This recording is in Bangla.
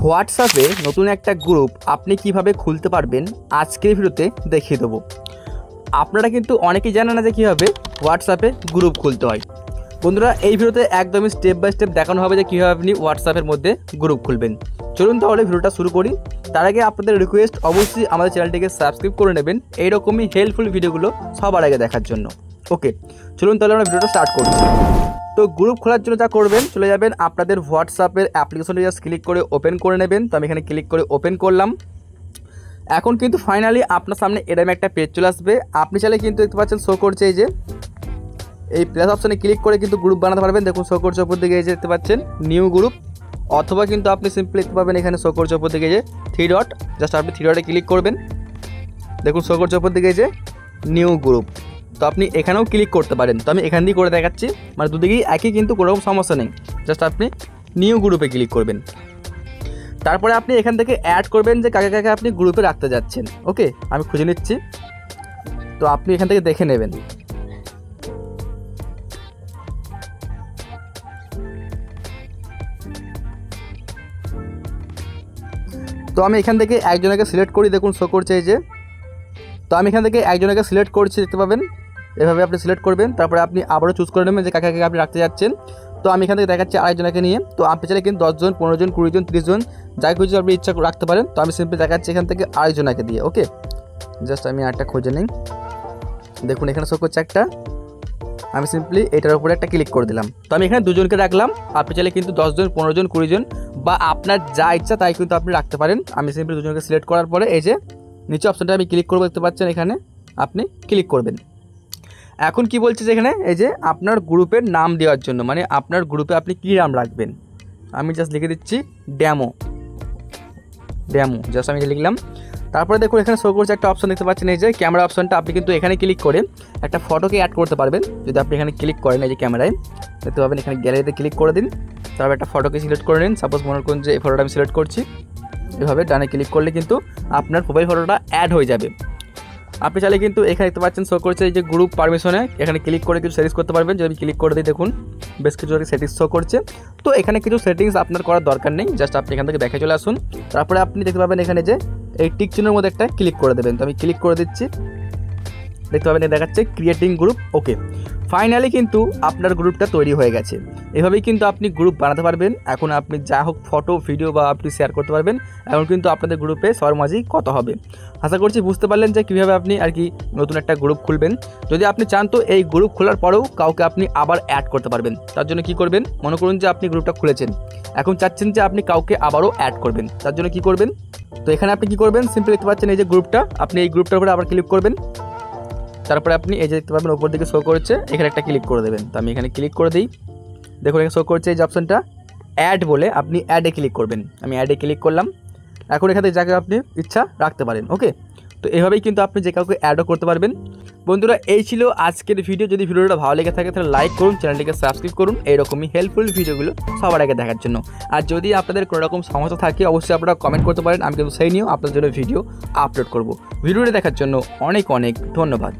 হোয়াটসঅ্যাপে নতুন একটা গ্রুপ আপনি কিভাবে খুলতে পারবেন আজকের ভিডিওতে দেখিয়ে দেবো। আপনারা কিন্তু অনেকেই জানেন না যে কীভাবে হোয়াটসঅ্যাপে গ্রুপ খুলতে হয়। বন্ধুরা, এই ভিডিওতে একদমই স্টেপ বাই স্টেপ দেখানো হবে যে কীভাবে আপনি হোয়াটসঅ্যাপের মধ্যে গ্রুপ খুলবেন। চলুন তাহলে ভিডিওটা শুরু করি। তার আগে আপনাদের রিকোয়েস্ট, অবশ্যই আমাদের চ্যানেলটিকে সাবস্ক্রাইব করে নেবেন এইরকমই হেল্পফুল ভিডিওগুলো সবার আগে দেখার জন্য। ওকে, চলুন তাহলে আমরা ভিডিওটা স্টার্ট করছি। তো গ্রুপ খোলার জন্য যা করবেন, চলে যাবেন আপনাদের হোয়াটসঅ্যাপের অ্যাপ্লিকেশনটি জাস্ট ক্লিক করে ওপেন করে নেবেন। তো আমি এখানে ক্লিক করে ওপেন করলাম। এখন কিন্তু ফাইনালি আপনার সামনে এরকম একটা পেজ চলে আসবে। আপনি চাইলে কিন্তু দেখতে পাচ্ছেন শো করছে এই যে এই প্লাস অপশানে ক্লিক করে কিন্তু গ্রুপ বানাতে পারবেন। দেখুন শো করছে ওপর দিকে এই যে দেখতে পাচ্ছেন নিউ গ্রুপ, অথবা কিন্তু আপনি সিম্পলি দেখতে পাবেন এখানে শো করছে ওপর দিকে যে 3 ডট, জাস্ট আপনি 3 ডটে ক্লিক করবেন। দেখুন শো করছে ওপর দিকে এই যে নিউ গ্রুপ। তো আপনি এখানেও ক্লিক করতে পারেন। তো আমি এখান দিয়ে করে দেখাচ্ছি, মানে দুদিকেই একই, কিন্তু কোনো রকম সমস্যা নেই। জাস্ট আপনি নিউ গ্রুপে ক্লিক করবেন। তারপরে আপনি এখান থেকে অ্যাড করবেন যে কাকে কাকে আপনি গ্রুপে রাখতে যাচ্ছেন। ওকে, আমি খুঁজে নিচ্ছি, তো আপনি এখান থেকে দেখে নেবেন। তো আমি এখান থেকে একজনকে সিলেক্ট করি। দেখুন শো করছে এই যে, তো আমি এখান থেকে একজনকে সিলেক্ট করছি, দেখতে পাবেন এভাবে আপনি সিলেক্ট করবেন। তারপরে আপনি আবারও চুজ করে নেবেন যে কাকে কাকে আপনি রাখতে যাচ্ছেন। তো আমি এখান থেকে দেখাচ্ছি আরেকজনকে নিয়ে। তো আপনি চাইলে কিন্তু 10 জন, 15 জন, 20 জন, 30 জন, যাই কিছু আপনি ইচ্ছা রাখতে পারেন। তো আমি সিম্পলি দেখাচ্ছি এখান থেকে আরেকজনকে দিয়ে। ওকে, জাস্ট আমি আরেকটা খুঁজে নিই। দেখুন এখানে শো করছে একটা, আমি সিম্পলি এটার উপরে একটা ক্লিক করে দিলাম। তো আমি এখানে দুজনকে রাখলাম। আপনি চাইলে কিন্তু 10 জন, 15 জন, 20 জন বা আপনার যা ইচ্ছা তাই কিন্তু আপনি রাখতে পারেন। আমি সিম্পলি দুজনকে সিলেক্ট করার পরে এই যে নিচে অপশানটা আমি ক্লিক করবো, দেখতে পাচ্ছেন এখানে আপনি ক্লিক করবেন। এখন কি বলছে যে এখানে এই যে আপনার গ্রুপের নাম দেওয়ার জন্য, মানে আপনার গ্রুপে আপনি কী নাম রাখবেন। আমি জাস্ট লিখে দিচ্ছি ড্যামো, জাস্ট আমি লিখলাম। তারপরে দেখুন এখানে শো করছে একটা অপশন, দেখতে পাচ্ছেন এই যে ক্যামেরা অপশনটা। আপনি কিন্তু এখানে ক্লিক করে একটা ফটোকে অ্যাড করতে পারবেন। যদি আপনি এখানে ক্লিক করেন এই যে ক্যামেরায়, দেখতে পাবেন এখানে গ্যালারিতে ক্লিক করে দিন। তারপর একটা ফটোকে সিলেক্ট করে নিন। সাপোজ মনে করুন যে এই ফটোটা আমি সিলেক্ট করছি, এভাবে ডানে ক্লিক করলে কিন্তু আপনার প্রোফাইল ফটোটা অ্যাড হয়ে যাবে। আপনি চাইলে কিন্তু এখানে দেখতে পাচ্ছেন শো করছে এই যে গ্রুপ পারমিশনে, এখানে ক্লিক করে কিছু সেটিংস করতে পারবেন। যদি আমি ক্লিক করে দিই, দেখুন বেশ কিছু সেটিংস শো করছে। তো এখানে কিছু সেটিংস আপনার করার দরকার নেই, জাস্ট আপনি এখান থেকে দেখে চলে আসুন। তারপরে আপনি দেখতে পাবেন এখানে যে এই টিক চিহ্নের মধ্যে একটা ক্লিক করে দেবেন। তো আমি ক্লিক করে দিচ্ছি, দেখতে পাবেন দেখাচ্ছে ক্রিয়েটিং গ্রুপ। ওকে, ফাইনালি কিন্তু আপনার গ্রুপটা তৈরি হয়ে গেছে। এভাবেই কিন্তু আপনি গ্রুপ বানাতে পারবেন। এখন আপনি যা হোক ফটো, ভিডিও বা আপনি শেয়ার করতে পারবেন। এখন কিন্তু আপনাদের গ্রুপে সবার মাঝেই কথা হবে। আশা করছি বুঝতে পারলেন যে কীভাবে আপনি আর কি নতুন একটা গ্রুপ খুলবেন। যদি আপনি চান তো এই গ্রুপ খোলার পরেও কাউকে আপনি আবার অ্যাড করতে পারবেন। তার জন্য কি করবেন, মনে করুন যে আপনি গ্রুপটা খুলেছেন, এখন চাচ্ছেন যে আপনি কাউকে আবারও অ্যাড করবেন। তার জন্য কি করবেন, তো এখানে আপনি কি করবেন, সিম্পলি দেখতে পাচ্ছেন এই যে গ্রুপটা, আপনি এই গ্রুপটার উপরে আবার ক্লিক করবেন। তারপরে আপনি এই যে দেখতে পাবেন ওপর দিকে শো করছে, এখানে একটা ক্লিক করে দেবেন। তো আমি এখানে ক্লিক করে দিই। দেখুন এখানে শো করছে এই যে অপশনটা অ্যাড বলে, আপনি অ্যাডে ক্লিক করবেন। আমি অ্যাডে ক্লিক করলাম। এখন এখানে যাকে আপনি ইচ্ছা রাখতে পারেন। ওকে, তো এভাবেই কিন্তু আপনি যে কাউকে অ্যাডও করতে পারবেন। বন্ধুরা, এই ছিল আজকের ভিডিও। যদি ভিডিওটা ভালো লেগে থাকে তাহলে লাইক করুন, চ্যানেলটিকে সাবস্ক্রাইব করুন এইরকমই হেল্পফুল ভিডিওগুলো সবার আগে দেখার জন্য। আর যদি আপনাদের কোনো রকম সমস্যা থাকে অবশ্যই আপনারা কমেন্ট করতে পারেন, আমি কিন্তু সেই নিয়েও আপনাদের জন্য ভিডিও আপলোড করব। ভিডিওটা দেখার জন্য অনেক অনেক ধন্যবাদ।